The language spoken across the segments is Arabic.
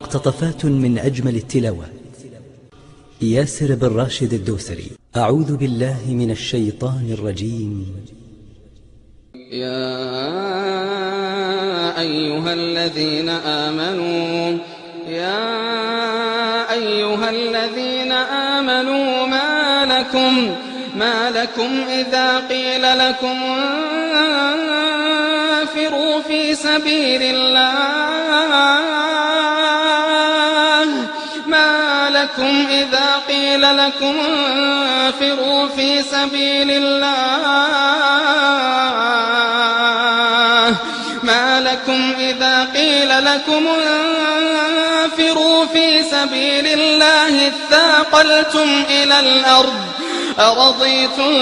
مقتطفات من أجمل التلاوة. ياسر بن راشد الدوسري. أعوذ بالله من الشيطان الرجيم. يا أيها الذين آمنوا ما لكم إذا قيل لكم انفروا في سبيل الله ما لكم إذا قيل لكم انفروا في سبيل الله ما لكم إذا قيل لكم انفروا في سبيل الله اثاقلتم إلى الأرض أرضيتم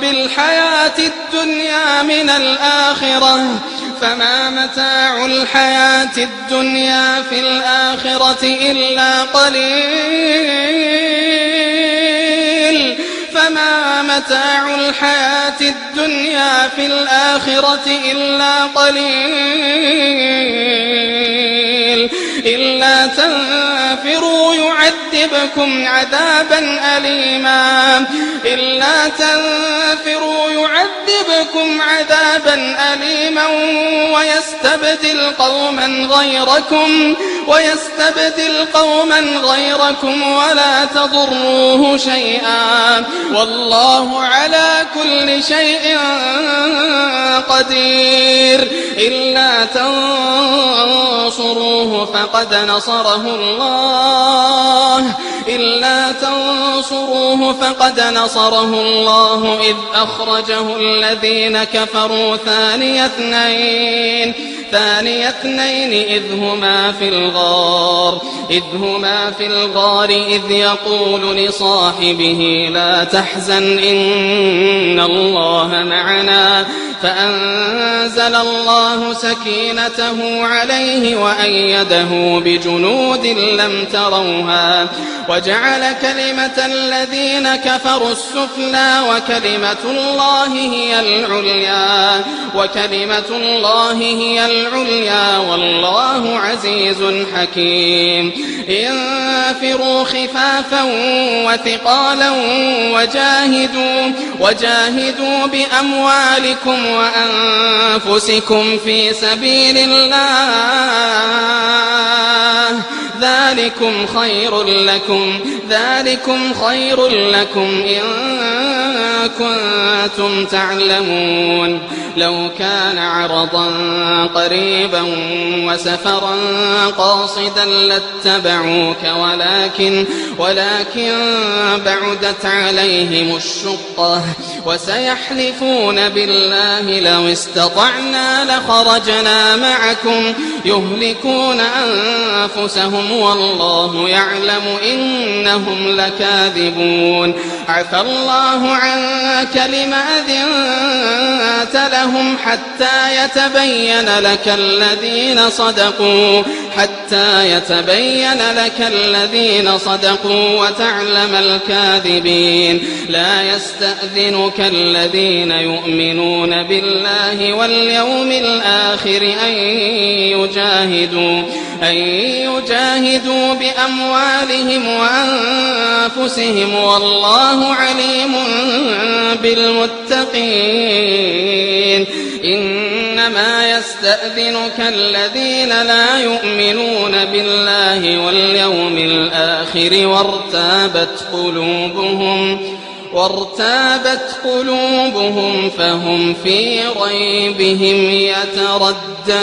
بالحياة الدنيا من الآخرة فما متاع الحياة الدنيا في الآخرة إلا قليل فما متاع الحياة الدنيا في الآخرة إلا قليل إلا تنفروا يعذبكم عذابا أليما ويستبدل قوما غيركم ولا تضروه شيئا والله على كل شيء قدير إلا تنصروه فقد نصره الله إذ أخرجه الذين كفروا ثاني اثنين إذ هما في الغار إذ يقول لصاحبه لا تحزن إن الله معنا فأنزل الله سكينته عليه وأيده بجنود لم تروها وجعل كلمة الذين كفروا السفلى وكلمة الله هي العليا والله عزيز حكيم انفروا خفافا وثقالا وجاهدوا بأموالكم وأنفسكم في سبيل الله ذلكم خير لكم إن كنتم تعلمون لو كان عرضا قريبا وسفرا قاصدا لاتبعوك ولكن بعدت عليهم الشقة وسيحلفون بالله لو استطعنا لخرجنا معكم يهلكون أنفسهم والله يعلم إنهم لكاذبون عفى الله عنك لما أذنت لهم حتى يتبين لك الذين صدقوا وتعلم الكاذبين لا يستأذنك الذين يؤمنون بالله واليوم الآخر أن يجاهدوا بأموالهم وأنفسهم والله عليم بالمتقين إنما يستأذنك الذين لا يؤمنون بالله واليوم الآخر وارتابت قلوبهم فهم في ريبهم يترددون